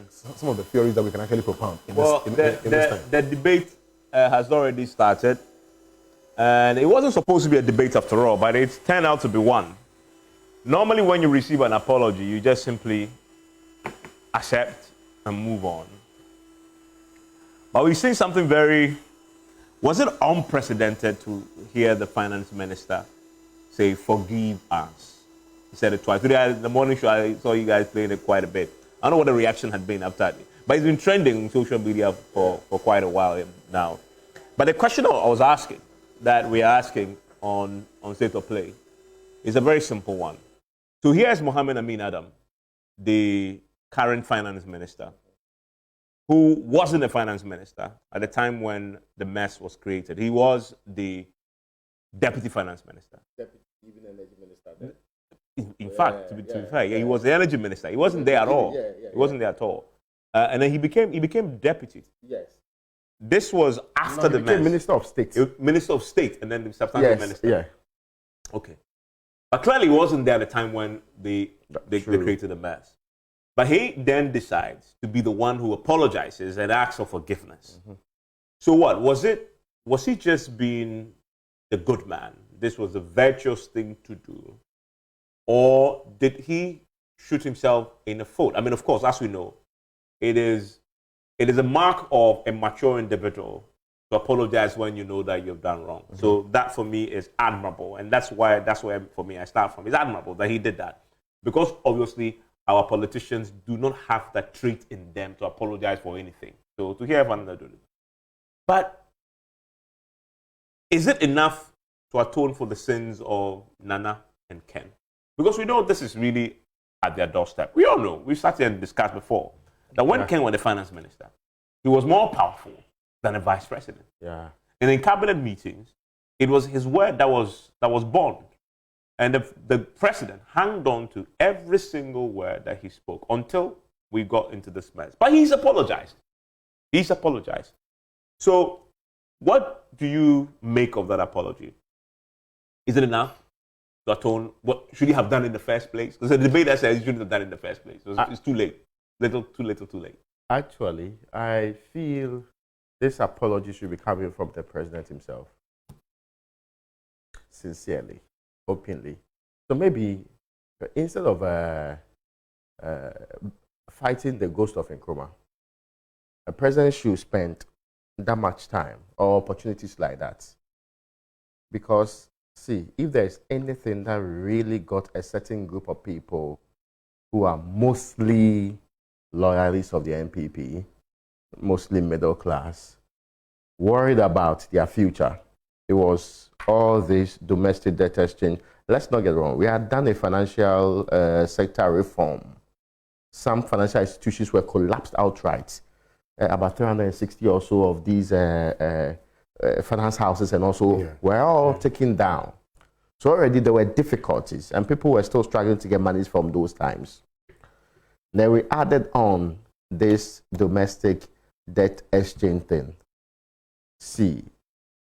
some of the theories that we can actually propound in this time. The debate has already started, and it wasn't supposed to be a debate after all, but it turned out to be one. Normally, when you receive an apology, you just simply accept and move on. But we've seen something was it unprecedented to hear the finance minister say, "Forgive us"? He said it twice. Today, in the morning show, I saw you guys playing it quite a bit. I don't know what the reaction had been after that, but it's been trending on social media for quite a while now. But the question I was asking, that we are asking on State of Play, is a very simple one. So here's Mohammed Amin Adam, the current finance minister, who wasn't a finance minister at the time when the mess was created. He was the deputy finance minister. Even energy minister then. In fact, to be fair, he was the energy minister. He wasn't there at all. He wasn't there at all. And then he became deputy. Yes. This was after the mess. Minister of State. Minister of State, and then the substantive minister. Yeah. Okay. But clearly, he wasn't there at the time when they created the mess. But he then decides to be the one who apologizes and asks for forgiveness. Mm-hmm. So what? Was he just being the good man? This was the virtuous thing to do. Or did he shoot himself in the foot? I mean, of course, as we know, it is a mark of a mature individual to apologize when you know that you've done wrong. Mm-hmm. So that for me is admirable. And that's where for me I start from. It's admirable that he did that. Because obviously our politicians do not have that trait in them to apologize for anything. So to hear everyone do it. But is it enough to atone for the sins of Nana and Ken? Because we know this is really at their doorstep. We all know. We've sat here and discussed before that when Ken was the finance minister, he was more powerful than a vice president. Yeah. And in cabinet meetings, it was his word that was bond. And the president hung on to every single word that he spoke until we got into this mess. But he's apologized. So what do you make of that apology? Is it enough to atone? What should he have done in the first place? There's a debate that says he shouldn't have done it in the first place. It's too late. Too late. Actually, I feel this apology should be coming from the president himself. Sincerely, openly. So maybe instead of fighting the ghost of Nkrumah, a president should spend that much time or opportunities like that. Because, see, if there's anything that really got a certain group of people who are mostly loyalists of the NPP, mostly middle class, worried about their future, it was all this domestic debt exchange. Let's not get wrong. We had done a financial sector reform. Some financial institutions were collapsed outright. About 360 or so of these finance houses and also were all taken down. So already there were difficulties and people were still struggling to get money from those times. Then we added on this domestic debt exchange thing. See,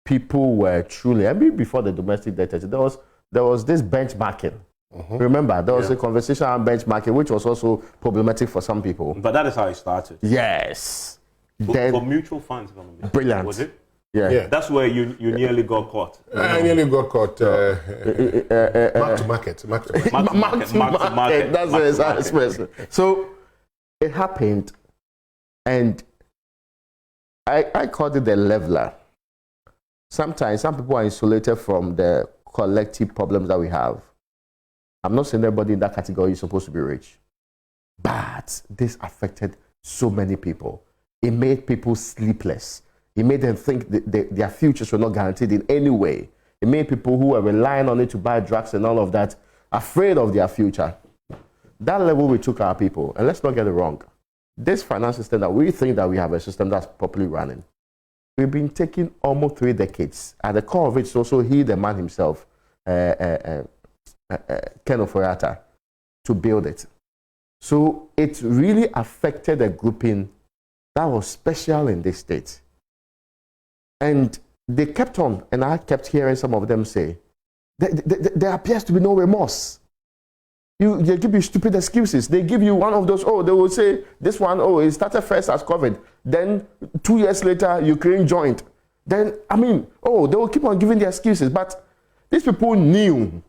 people were truly, I mean, before the domestic debt exchange, there was this benchmarking. Mm-hmm. Remember, there was a conversation on benchmarking, which was also problematic for some people. But that is how it started. Yes. For mutual funds. Brilliant. Was it? Yeah. That's where you nearly got caught. I nearly got caught. Mark to market. That's the exact expression. So it happened, and I called it the leveler. Sometimes some people are insulated from the collective problems that we have. I'm not saying everybody in that category is supposed to be rich, but this affected so many people. It made people sleepless. It made them think that their futures were not guaranteed in any way. It made people who were relying on it to buy drugs and all of that afraid of their future. That level we took our people, and let's not get it wrong. This finance system that we think that we have a system that's properly running, we've been taking almost 3 decades. At the core of it is also he, the man himself, Ken Oforiatta, to build it. So it really affected a grouping that was special in this state. And they kept on, and I kept hearing some of them say, there appears to be no remorse. They give you stupid excuses. They give you one of those, they will say, this one, it started first as COVID. Then 2 years later, Ukraine joined. Then, they will keep on giving the excuses. But these people knew.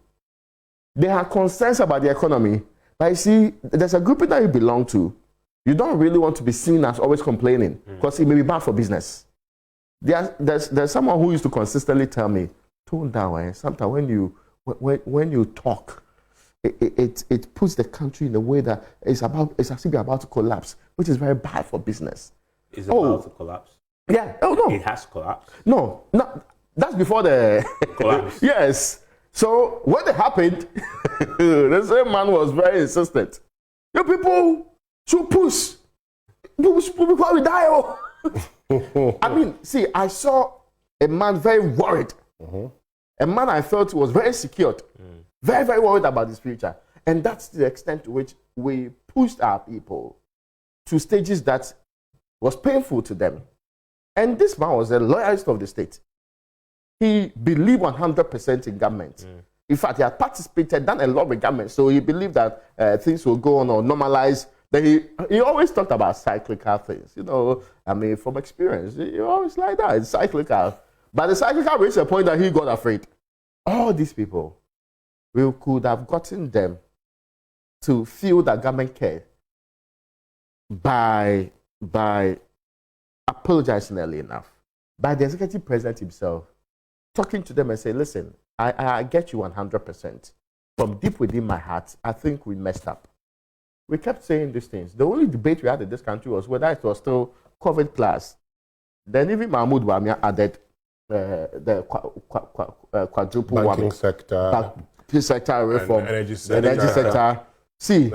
They had concerns about the economy. But you see, there's a group that you belong to. You don't really want to be seen as always complaining because it may be bad for business. There's someone who used to consistently tell me, tone down, sometimes when you talk, it puts the country in a way that it's as if you're about to collapse, which is very bad for business. Is it about to collapse? Yeah. Oh, no. It has collapsed? No. That's before the collapse. Yes. So when it happened, the same man was very insistent. You people should push. Before we die. See, I saw a man very worried. A man I felt was very secured. Very, very worried about his future. And that's the extent to which we pushed our people to stages that was painful to them. And this man was a loyalist of the state. He believed 100% in government. In fact, he had participated, done a lot with government, so he believed that things will go on or normalize. Then he always talked about cyclical things. From experience, he always like that. It's cyclical. But the cyclical reached a point that he got afraid. All these people, we could have gotten them to feel that government cared by apologizing early enough, by the executive president himself, talking to them and say, listen, I get you 100%. From deep within my heart, I think we messed up. We kept saying these things. The only debate we had in this country was whether it was still COVID plus. Then even Mahmoud Wamia added the quadruple banking sector, sector reform, energy sector. See,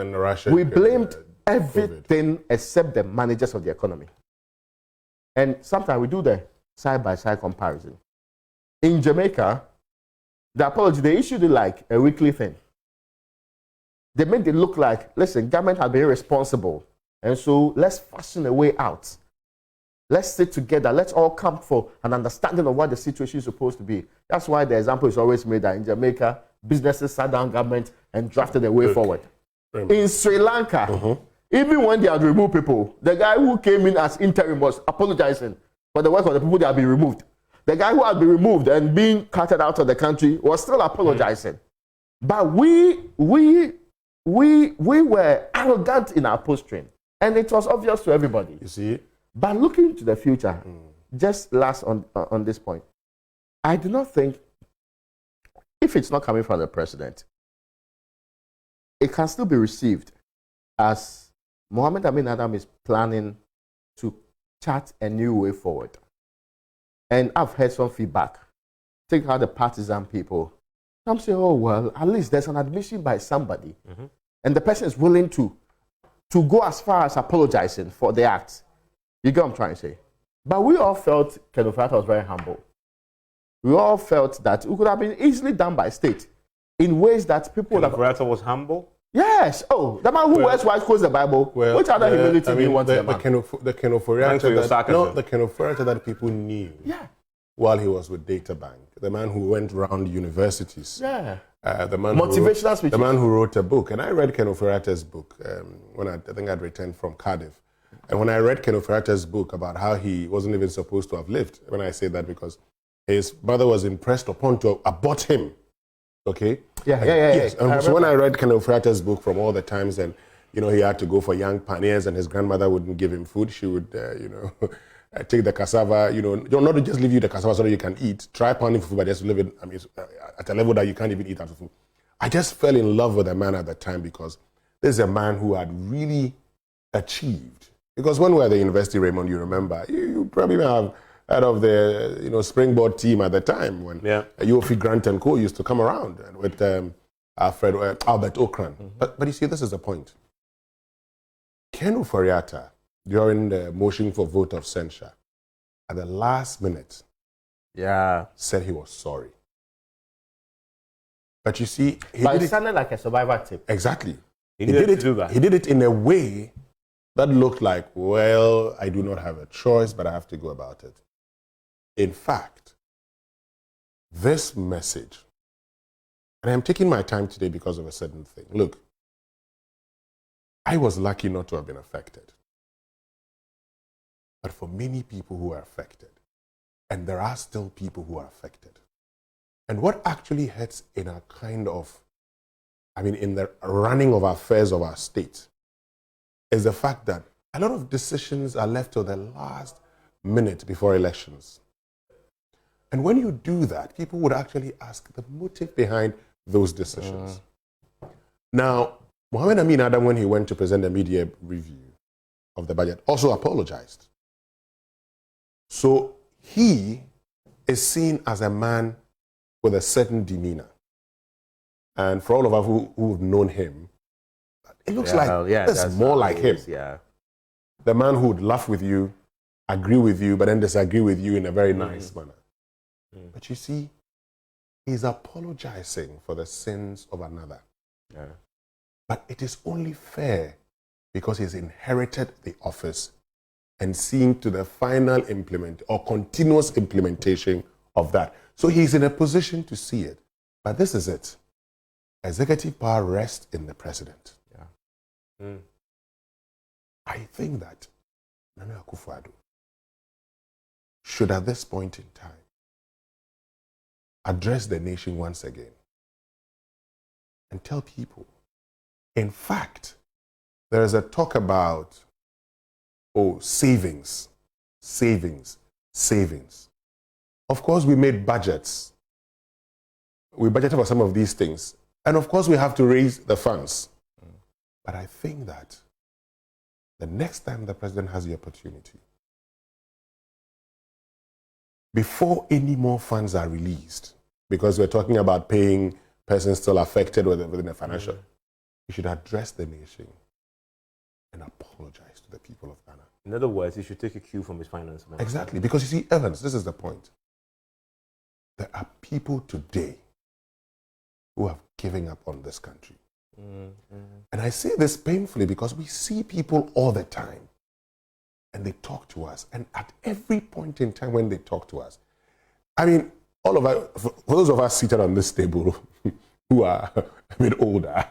we blamed everything COVID. except the managers of the economy. And sometimes we do the side-by-side comparison. In Jamaica, the apology, they issued it like a weekly thing. They made it look like, listen, government has been irresponsible. And so let's fashion a way out. Let's sit together. Let's all come for an understanding of what the situation is supposed to be. That's why the example is always made that in Jamaica, businesses sat down government and drafted a way forward. In Sri Lanka, even when they had removed people, the guy who came in as interim was apologizing for the work of the people that had been removed. The guy who had been removed and being carted out of the country was still apologizing. But we were arrogant in our posturing, and it was obvious to everybody. You see? But looking to the future, just last on this point, I do not think, if it's not coming from the president, it can still be received as Mohammed Amin Adam is planning to chart a new way forward. And I've heard some feedback. Take out the partisan people. Some say, oh, well, at least there's an admission by somebody. And the person is willing to go as far as apologizing for the act. You get what I'm trying to say? But we all felt Ken Ofori-Atta was very humble. We all felt that it could have been easily done by state in ways that people would have... Ofori-Atta was humble? Yes. Oh, the man who wears white quotes the Bible. Which other humility do you want the Ken Ofori-Atta that people knew while he was with Databank, the man who went around universities. The man motivational speeches. The man who wrote a book. And I read Ken Ofori-Atta's book when I think I'd returned from Cardiff. And when I read Ken Ofori-Atta's book about how he wasn't even supposed to have lived, when I say that because his brother was impressed upon to abort him. Okay? Yes. And so when I read Ken Ofori-Atta's book from all the times and, he had to go for young pioneers and his grandmother wouldn't give him food, she would, take the cassava, not to just leave you the cassava so that you can eat. Try pounding for food, but just live it, at a level that you can't even eat out of food. I just fell in love with the man at that time because this is a man who had really achieved. Because when we were at the university, Raymond, you remember, you probably may have heard of the springboard team at the time when Yofi Grant and Co. used to come around with Albert Okran. But you see, this is the point. Ken Ofori-Atta, during the motion for vote of censure, at the last minute, said he was sorry. But you see, it sounded like a survivor tip. Exactly. He did that. He did it in a way that looked like, well, I do not have a choice, but I have to go about it. In fact, this message, and I'm taking my time today because of a certain thing. Look, I was lucky not to have been affected. But for many people who are affected, and there are still people who are affected, and what actually hurts in a kind of, in the running of affairs of our state, is the fact that a lot of decisions are left till the last minute before elections. And when you do that, people would actually ask the motive behind those decisions. Now, Mohammed Amin Adam, when he went to present the media review of the budget, also apologized. So he is seen as a man with a certain demeanor. And for all of us who've known him, it looks that's more like him. The man who would laugh with you, agree with you, but then disagree with you in a very nice manner. But you see, he's apologizing for the sins of another. But it is only fair because he's inherited the office and seeing to the final continuous implementation of that. So he's in a position to see it. But this is it. Executive power rests in the president. I think that Nana Akufo-Addo should at this point in time address the nation once again and tell people, in fact, there is a talk about, savings. Of course, we made budgets. We budgeted for some of these things. And of course, we have to raise the funds. But I think that the next time the president has the opportunity, before any more funds are released, because we're talking about paying persons still affected within the financial, he should address the nation and apologize to the people of Ghana. In other words, he should take a cue from his finance man. Exactly, because you see, Evans, this is the point. There are people today who have given up on this country. And I say this painfully because we see people all the time and they talk to us. And at every point in time when they talk to us, all of us, for those of us seated on this table who are a bit older,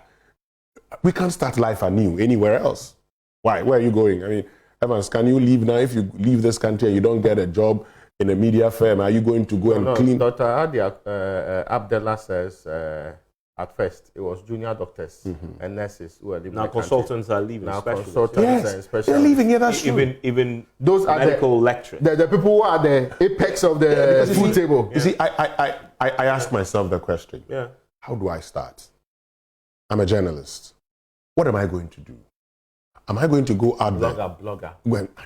we can't start life anew anywhere else. Why? Where are you going? Evans, can you leave now? If you leave this country and you don't get a job in a media firm, are you going to go and clean? Dr. Adi Abdullah says, at first, it was junior doctors and nurses who are leaving. Now consultants are leaving. Now consultants and specialists. They're leaving. Yeah, that's true. Even those are medical lecturers. The people who are the apex of the food table. You see, I ask myself the question. How do I start? I'm a journalist. What am I going to do? Am I going to go out there? Blogger.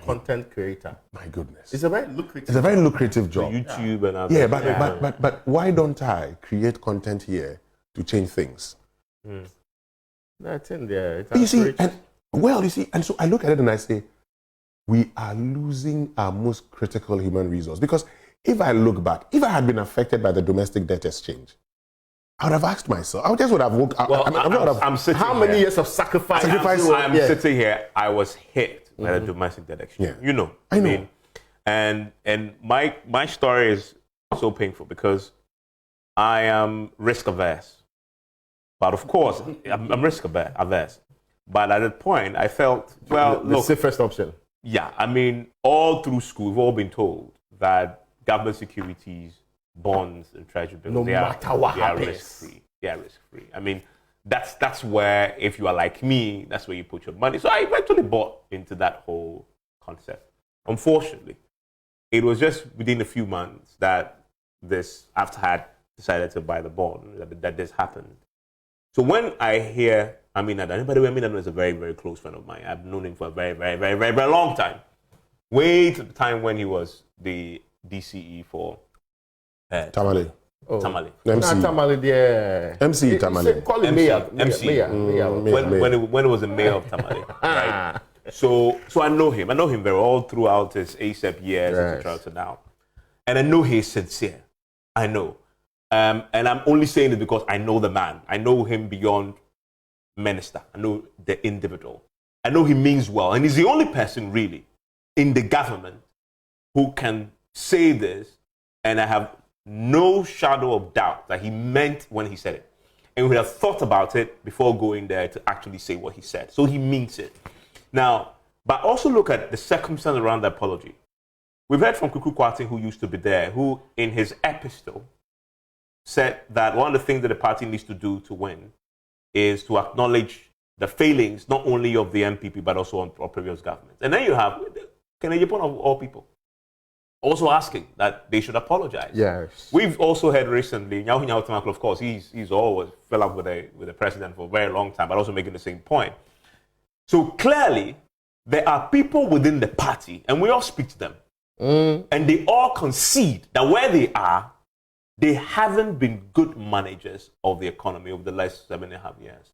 Content creator. My goodness. It's a very lucrative job. YouTube and other. But why don't I create content here to change things? That's in there. You see, and so I look at it and I say, we are losing our most critical human resource. Because if I look back, if I had been affected by the domestic debt exchange, I would have asked myself, I just would have woke up. I'm sitting how many years of sacrifice? I'm sitting here, I was hit by the domestic debt exchange. I know. And my story is so painful because I am risk averse. But of course, I'm risk averse. But at that point, I felt, the safest option. Yeah, all through school, we've all been told that government securities, bonds, and treasury bills, they are risk-free. They are risk-free. That's where, if you are like me, that's where you put your money. So I eventually bought into that whole concept. Unfortunately, it was just within a few months that after I had decided to buy the bond, that this happened. So when I hear Amin Adam, by the way, Amin Adam is a very, very close friend of mine. I've known him for a very, very, very, very, very long time. Way to the time when he was the DCE for Tamale. Tamale. MC. Tamale, the MC Tamale. Call him Mayor. When it was the mayor of Tamale. Right? So I know him. I know him very all throughout his ASEP years, etc. to now. And I know he's sincere. I know. And I'm only saying it because I know the man. I know him beyond minister. I know the individual. I know he means well. And he's the only person really in the government who can say this, and I have no shadow of doubt that he meant when he said it. and he would have thought about it before going there to actually say what he said. So he means it. Now, but also look at the circumstance around the apology. We've heard from Acquah, who used to be there, who in his epistle said that one of the things that the party needs to do to win is to acknowledge the failings not only of the NPP but also of previous governments. And then you have Kennedy Japan of all people also asking that they should apologize. Yes. We've also heard recently, of course, he's always fell up with the president for a very long time, but also making the same point. So clearly, there are people within the party, and we all speak to them, and they all concede that where they are, they haven't been good managers of the economy over the last 7.5 years.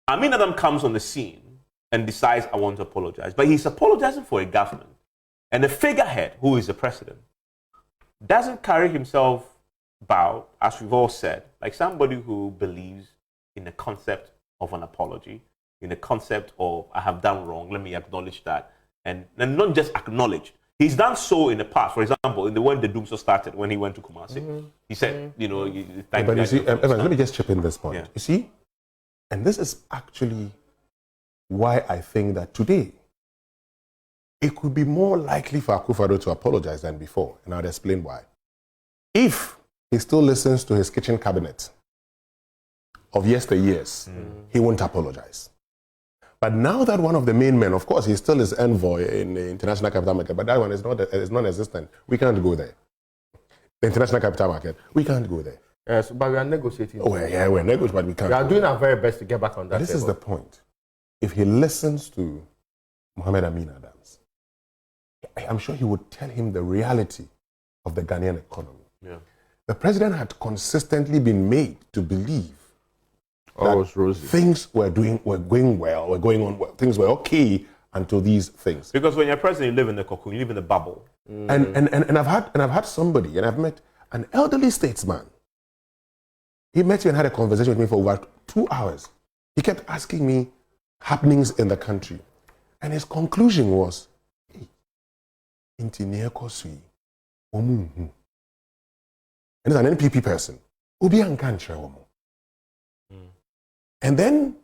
Amin Adam comes on the scene and decides, I want to apologize. But he's apologizing for a government. And the figurehead, who is the president, doesn't carry himself about, as we've all said, like somebody who believes in the concept of an apology, in the concept of, I have done wrong, let me acknowledge that. And not just acknowledge. He's done so in the past. For example, when the doomsday started, when he went to Kumasi, he said, thank But you. you see, Evans, let me just chip in this point. Yeah. You see, and this is actually why I think that today, it could be more likely for Akufo-Addo to apologize than before, and I'll explain why. If he still listens to his kitchen cabinet of yesteryears, he won't apologize. But now that one of the main men, of course, he's still his envoy in the International Capital Market, but that one is non-existent. We can't go there. The International Capital Market, we can't go there. Yes, but we are negotiating. Oh, yeah, we're negotiating, but we can't. We are doing our very best to get back on that. But this is the point. If he listens to Mohammed Amin Adams, I'm sure he would tell him the reality of the Ghanaian economy. Yeah. The president had consistently been made to believe that things were going well, things were okay until these things. Because when you're president, you live in the cocoon, you live in the bubble. And I've had somebody, and I've met an elderly statesman. He met me and had a conversation with me for over 2 hours. He kept asking me happenings in the country. And his conclusion was, and he's an NPP person. And then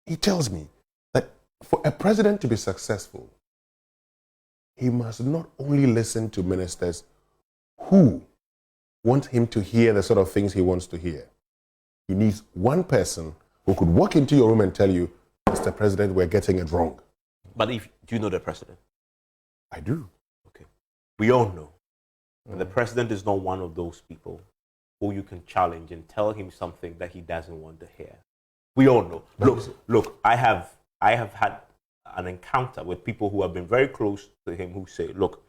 he tells me that for a president to be successful, he must not only listen to ministers who want him to hear the sort of things he wants to hear. He needs one person who could walk into your room and tell you, Mr. President, we're getting it wrong. But do you know the president? I do. Okay. We all know. And the president is not one of those people who you can challenge and tell him something that he doesn't want to hear. We all know. Look, I have had an encounter with people who have been very close to him who say, look,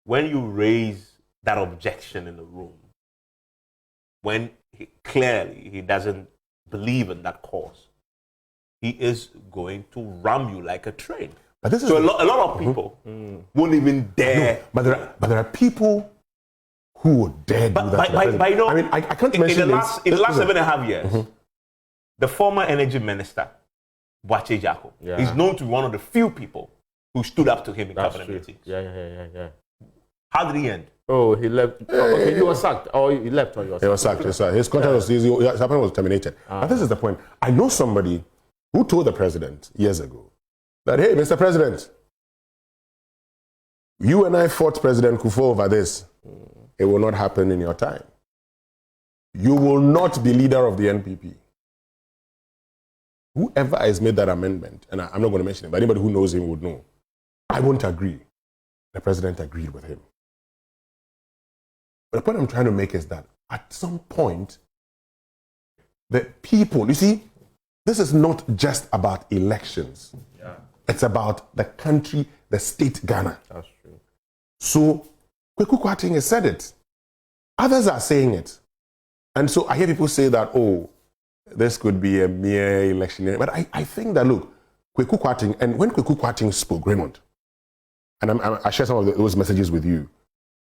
when you raise that objection in the room, when clearly he doesn't believe in that cause, he is going to ram you like a train. But this is so a lot of people won't even dare. No, but there are people who would dare do that. But you know, I mean, I can't mention in the last 7.5 years, the former energy minister, Boakye Jacob, is known to be one of the few people who stood up to him in cabinet meetings. Yeah. How did he end? Oh, he left. Okay, he was sacked. Or he left or he was sacked. He was sacked. His contract was terminated. But this is the point. I know somebody who told the president years ago that, hey, Mr. President, you and I fought President Kufuor over this. It will not happen in your time. You will not be leader of the NPP. Whoever has made that amendment, and I'm not going to mention it, but anybody who knows him would know, I won't agree. The president agreed with him. But the point I'm trying to make is that at some point, the people, you see, this is not just about elections. Yeah. It's about the country, the state Ghana. That's true. So, Acquah has said it. Others are saying it. And so I hear people say that, oh, this could be a mere election. But I think that, look, Acquah, and when Acquah spoke, Raymond, and I share some of those messages with you,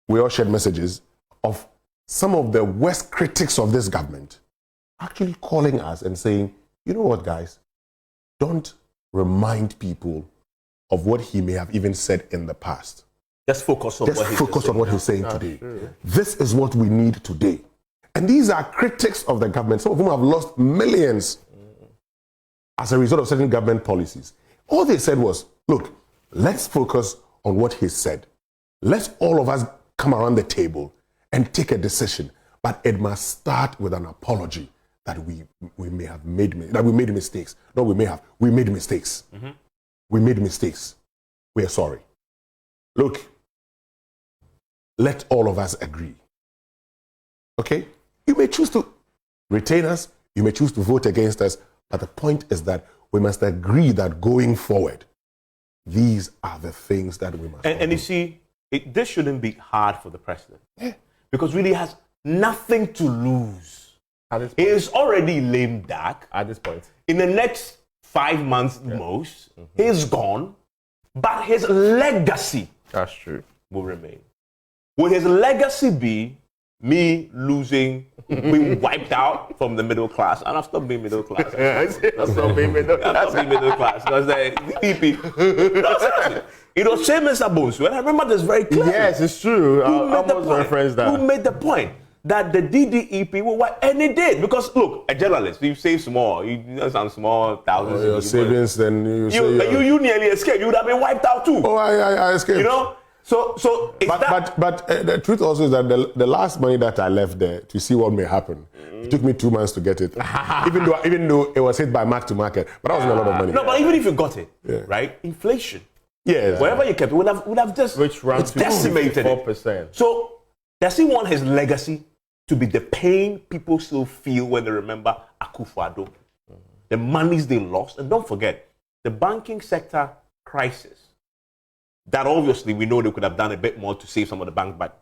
we all shared messages of some of the worst critics of this government actually calling us and saying, you know what, guys, don't remind people of what he may have even said in the past. Just focus on what he's saying saying today. True. This is what we need today. And these are critics of the government, some of whom have lost millions as a result of certain government policies. All they said was, look, let's focus on what he said. Let's all of us come around the table and take a decision. But it must start with an apology that we may have made mistakes. No, we made mistakes. Mm-hmm. We made mistakes. We are sorry. Look, let all of us agree. Okay? You may choose to retain us, you may choose to vote against us, but the point is that we must agree that going forward, these are the things that we must do. And you see, this shouldn't be hard for the president. Yeah. Because really has nothing to lose. He is already lame duck. At this point. In the next 5 months most, he's gone. But his legacy that's true. Will remain. Will his legacy be me losing, being wiped out from the middle class? And I've stopped being middle class. I've stopped being middle class. I've stopped being middle class. Because the DP, it was Seamus Abonsu, and I remember this very clearly. Yes, it's true. I'll almost reference that. Who made the point that the DDEP will what? And it did. Because, look, a journalist, you save small, you know, some small thousands. Your savings, then you nearly escaped. You would have been wiped out too. Oh, I escaped. You know? So but the truth also is that the last money that I left there to see what may happen, it took me 2 months to get it. even though it was hit by mark to market, but that wasn't a lot of money. No, but even if you got it, right? Inflation. Yes. Wherever you kept it, would have just decimated 4%. it. So does he want his legacy to be the pain people still feel when they remember Acquah, the monies they lost? And don't forget, the banking sector crisis, that obviously we know they could have done a bit more to save some of the banks, but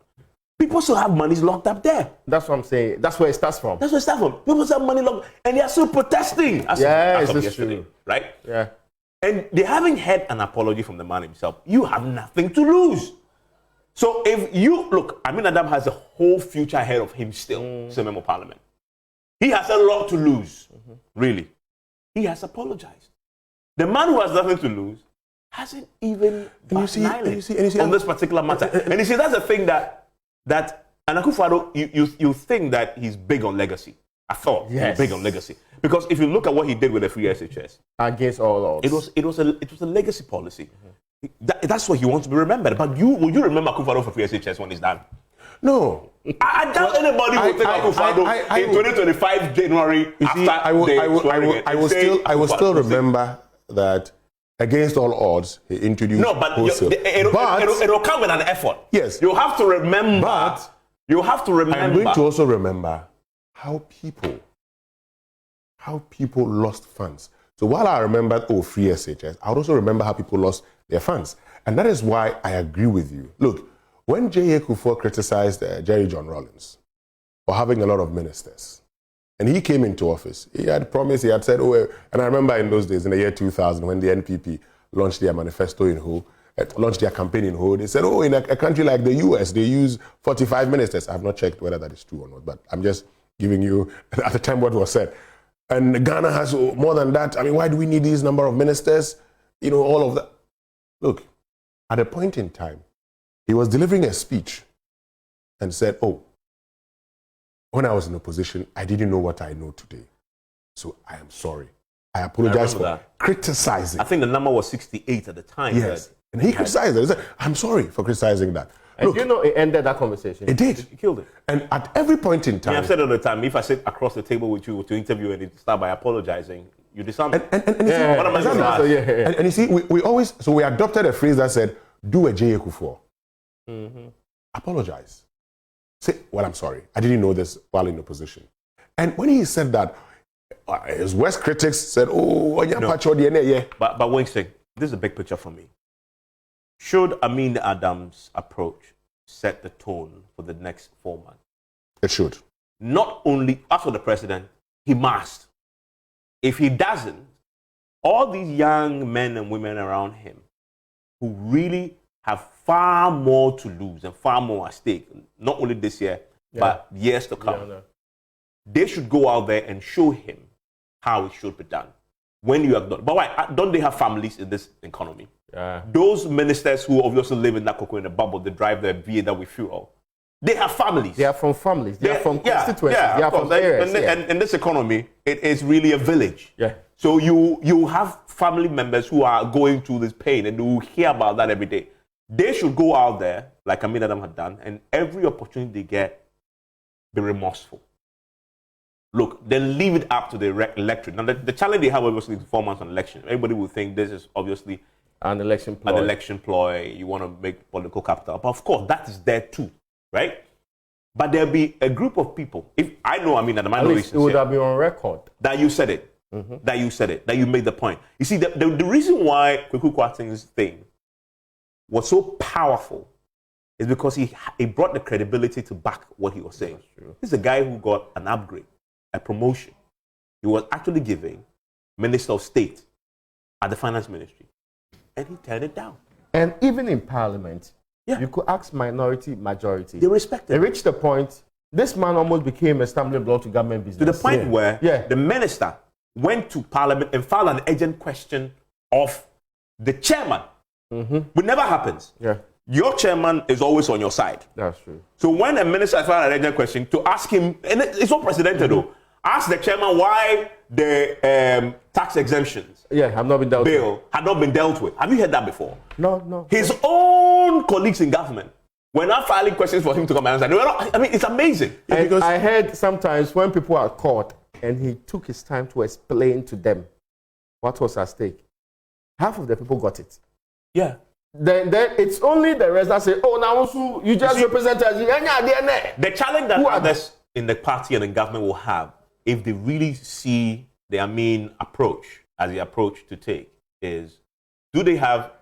people still have monies locked up there. That's what I'm saying. That's where it starts from. People still have money locked, and they are still protesting. Yes, it's true. Right? Yeah. And they haven't had an apology from the man himself. You have nothing to lose. So if you look, Amin Adam has a whole future ahead of him still, Member Parliament. He has a lot to lose, really. He has apologized. The man who has nothing to lose hasn't even on this particular matter. And you see, that's the thing that and Acquah, you think that he's big on legacy. I thought he's big on legacy. Because if you look at what he did with the free SHS, against all odds, it was a legacy policy. That's what he wants to be remembered. But will you remember Acquah for free SHS when he's done? No. I doubt anybody will think Acquah in 2025 January. I will still remember that. Against all odds, he introduced. No, but it'll come with an effort. Yes, you have to remember. But you have to remember. I'm going to also remember how people lost funds. So while I remembered free SHS, I would also remember how people lost their funds, and that is why I agree with you. Look, when J.A. Kufuor criticized Jerry John Rawlings for having a lot of ministers. And he came into office. He had promised, he had said, and I remember in those days, in the year 2000, when the NPP launched their manifesto in Ho, launched their campaign in Ho, they said, in a country like the US, they use 45 ministers. I have not checked whether that is true or not, but I'm just giving you, at the time, what was said. And Ghana has more than that. I mean, why do we need these number of ministers? All of that. Look, at a point in time, he was delivering a speech and said, when I was in opposition, I didn't know what I know today. So I am sorry. I apologize for criticizing. I think the number was 68 at the time. Yes. And he criticized it. He said, I'm sorry for criticizing that. And look, it ended that conversation. It did. It killed it. And at every point in time. I've said all the time, if I sit across the table with you to interview and it start by apologizing, you disarm me. And you see, we always, so we adopted a phrase that said, do a J.A. Kufuor. Apologize. Say, I'm sorry. I didn't know this while in opposition. And when he said that, his worst critics said, But Winston, this is a big picture for me. Should Amin Adams' approach set the tone for the next 4 months? It should. Not only, as for the president, he must. If he doesn't, all these young men and women around him who really have far more to lose and far more at stake, not only this year, but years to come. They should go out there and show him how it should be done. When you have done. But why? Don't they have families in this economy? Those ministers who obviously live in that cocoa in a bubble, they drive the VA that we fuel. They have families. They are from families. They are from constituencies. Yeah, they are from areas. And in this economy, it is really a village. Yeah. So you have family members who are going through this pain, and you hear about that every day. They should go out there, like Amin had done, and every opportunity they get, be remorseful. Look, then leave it up to the electorate. Now, the challenge they have, obviously, is 4 months on election. Everybody will think this is obviously an election ploy. You want to make political capital. But of course, that is there too, right? But there'll be a group of people. If I know, Amin, I know it would have been on record that you said it. That you said it. That you made the point. You see, the reason why Kwaku Kwarteng's thing was so powerful is because he brought the credibility to back what he was saying. He's a guy who got an upgrade, a promotion. He was actually giving Minister of State at the Finance Ministry, and he turned it down. And even in Parliament, you could ask minority, majority. They respected him. They reached the point, this man almost became a stumbling block to government business. To the point where the minister went to Parliament and filed an urgent question of the chairman. Which never happens. Yeah. Your chairman is always on your side. That's true. So when a minister filed an urgent question, to ask him, and it's not precedented though, ask the chairman why the tax exemptions have not been dealt bill had not been dealt with. Have you heard that before? No. His own colleagues in government were not filing questions for him to come and answer. I mean, it's amazing. And I heard sometimes when people are caught and he took his time to explain to them what was at stake, half of the people got it. Yeah. Then it's only the rest that say, oh, now you just represent us. The challenge that others in the party and in government will have, if they really see the Amin approach as the approach to take, is do they have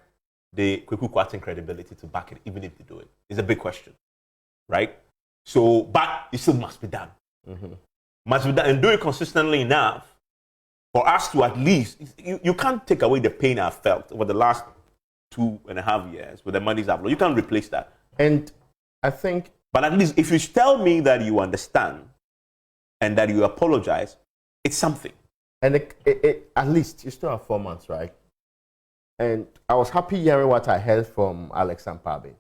the Kwaku Kwarteng credibility to back it, even if they do it? It's a big question, right? So, but it still must be done. Must be done, and do it consistently enough for us to at least, you can't take away the pain I've felt over the last 2.5 years with the monies I've lost. You can't replace that. And I think, but at least if you tell me that you understand and that you apologize, it's something. And at least you still have 4 months, right? And I was happy hearing what I heard from Alex Ampabe.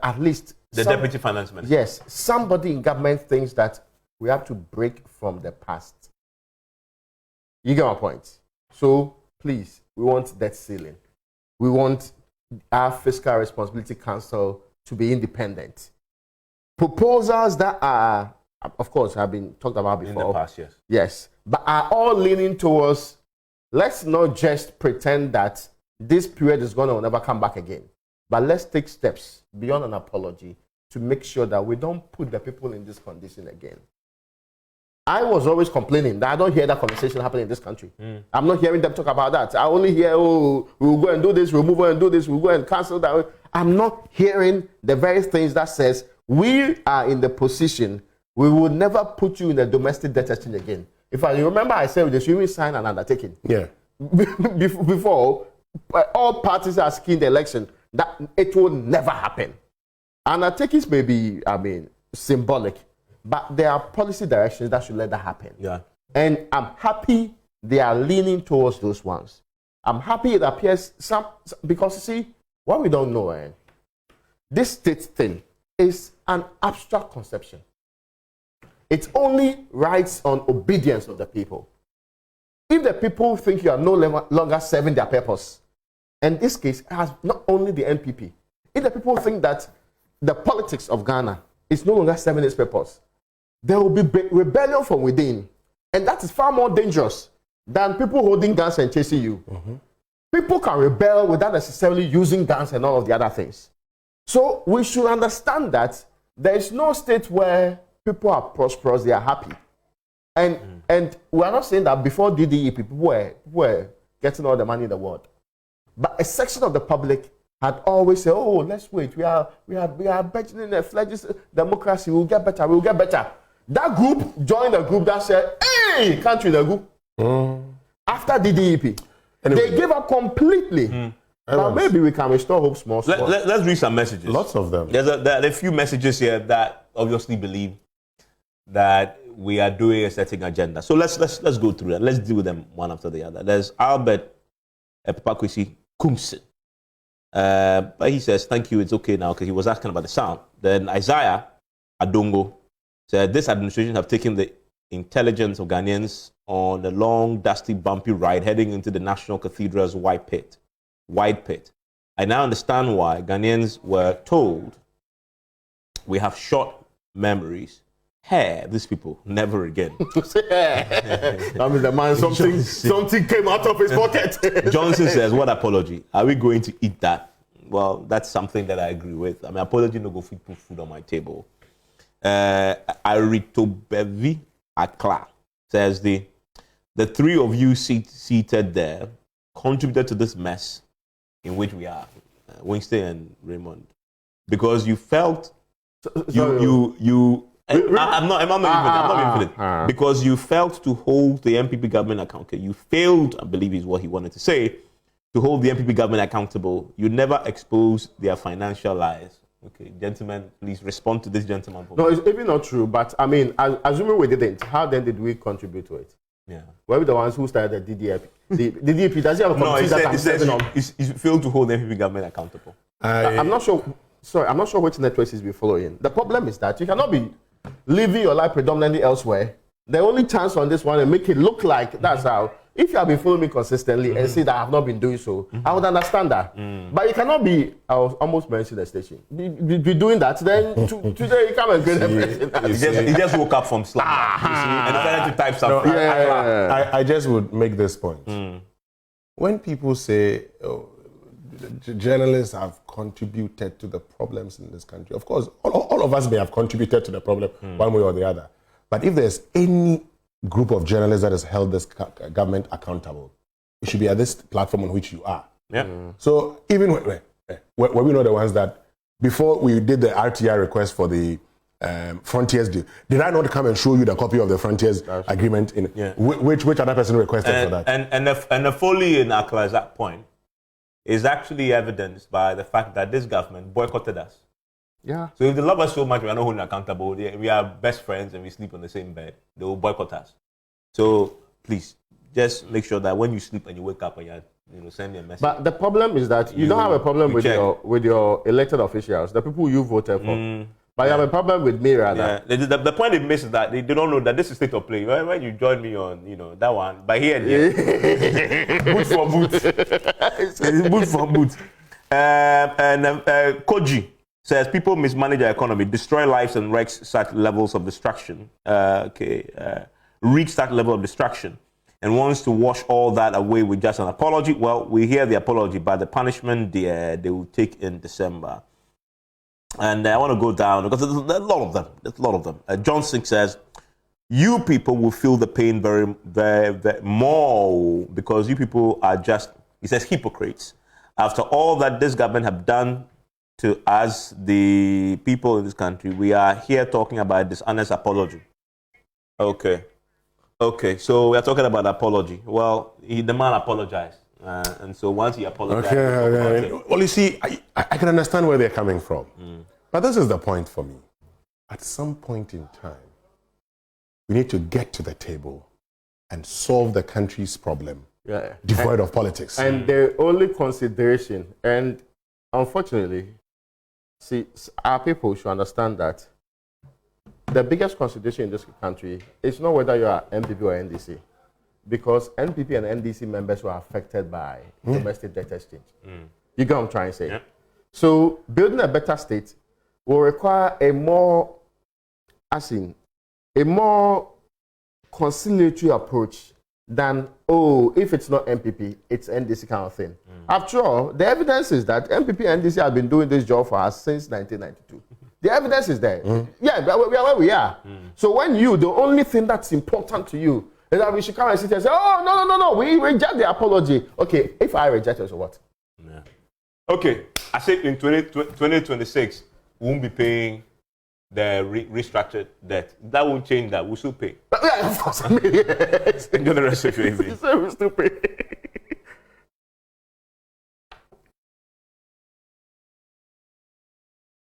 At least the Deputy Finance Minister. Yes, somebody in government thinks that we have to break from the past. You get my point? So please, we want debt ceiling. We want our Fiscal Responsibility Council to be independent. Proposals that are, of course, have been talked about before. In the past, yes. Yes, but are all leaning towards, let's not just pretend that this period is going to never come back again. But let's take steps beyond an apology to make sure that we don't put the people in this condition again. I was always complaining that I don't hear that conversation happening in this country. I'm not hearing them talk about that. I only hear, oh, we'll go and do this, we'll move on and do this, we'll go and cancel that. I'm not hearing the very things that says we are in the position, we will never put you in a domestic debt exchange again. If I remember, I said they should even sign an undertaking. Yeah. Before, all parties are seeking the election, that it will never happen. Undertakings may be, symbolic, but there are policy directions that should let that happen. Yeah. And I'm happy they are leaning towards those ones. I'm happy it appears because you see, what we don't know, this state thing is an abstract conception. It only rides on obedience of the people. If the people think you are no longer serving their purpose, in this case, it has not only the NPP. If the people think that the politics of Ghana is no longer serving its purpose, there will be rebellion from within. And that is far more dangerous than people holding guns and chasing you. People can rebel without necessarily using guns and all of the other things. So we should understand that there is no state where people are prosperous, they are happy. And we are not saying that before DDE, people were getting all the money in the world. But a section of the public had always said, oh, let's wait. We are budgeting a fledgling democracy. We'll get better. That group joined a group that said, hey, country the group. After DDEP. Anyway. They gave up completely. But maybe we can restore hope small. Let's read some messages. Lots of them. There are a few messages here that obviously believe that we are doing a certain agenda. So let's go through that. Let's deal with them one after the other. There's Albert Epakwisi Kumsin. But he says, thank you, it's okay now, because he was asking about the sound. Then Isaiah Adongo said, this administration have taken the intelligence of Ghanaians on a long, dusty, bumpy ride heading into the National Cathedral's wide pit. I now understand why Ghanaians were told we have short memories. Hey, these people, never again. I mean, the man, something came out of his pocket. Johnson says, what apology? Are we going to eat that? Well, that's something that I agree with. I mean, apology no go put food on my table. Aritobevi Acquah says, the three of you seated there contributed to this mess in which we are, Winston and Raymond, because you felt I'm not even finished. Because you failed to hold the MPP government accountable. You failed, I believe is what he wanted to say, to hold the MPP government accountable. You never exposed their financial lies. Okay, gentlemen, please respond to this gentleman. No, it's even not true. But I mean, assuming we didn't, how then did we contribute to it? Yeah, were we the ones who started the DDP? The DDP, does he have a committee that I'm serving on? You failed to hold the MPP government accountable. I'm not sure. Sorry, I'm not sure which networks he's been following. The problem is that you cannot be living your life predominantly elsewhere. The only chance on this one and make it look like that's how. If you have been following me consistently and see that I have not been doing so, I would understand that. But you cannot be, I was almost mentioning the station, be doing that, then today you come and get He just woke up from sleep and decided to type something. No, I just would make this point. When people say, journalists have contributed to the problems in this country, of course, all of us may have contributed to the problem one way or the other. But if there's any group of journalists that has held this government accountable, it should be at this platform on which you are. Yeah. So even when we know the ones that before we did the RTI request for the Frontiers deal, did I not come and show you the copy of the Frontiers agreement? Which other person requested for that? And the folly in Acquah at that point is actually evidenced by the fact that this government boycotted us. Yeah. So if they love us so much, we are not holding accountable. We are best friends and we sleep on the same bed. They will boycott us. So please, just make sure that when you sleep and you wake up and you send me a message. But the problem is that you don't have a problem with your elected officials, the people you voted for. But you have a problem with me rather. Yeah. The point they miss is that they don't know that this is state of play. When you join me on that one, but here and there, boot for boot. It's boot for boot. And Koji says people mismanage our economy, destroy lives and wreak such levels of destruction. Reach that level of destruction and wants to wash all that away with just an apology. Well, we hear the apology, but the punishment they will take in December. And I want to go down because there's a lot of them. There's a lot of them. Johnson says, you people will feel the pain very, very, very more because you people are just, he says, hypocrites. After all that this government have done to us, the people in this country, we are here talking about dishonest apology. Okay, so we are talking about apology. Well, the man apologized. And so once he apologized... Okay. Well, you see, I can understand where they're coming from. But this is the point for me. At some point in time, we need to get to the table and solve the country's problem, devoid of politics. And the only consideration, and unfortunately, see, our people should understand that the biggest consideration in this country is not whether you are MPP or NDC. Because NPP and NDC members were affected by domestic debt exchange. You get what I'm trying to say? Yeah. So building a better state will require a more conciliatory approach than, if it's not MPP, it's NDC kind of thing. After all, the evidence is that MPP and NDC have been doing this job for us since 1992. The evidence is there. Yeah, we are where we are. So when the only thing that's important to you is that we should come and sit and say, no, we reject the apology. Okay, if I reject it, so what? Yeah. Okay, I said in 2026, we won't be paying the restructured debt. That won't change that. We'll still pay. Yeah, of course. I mean, yes. Enjoy the rest of your evening. We'll still pay.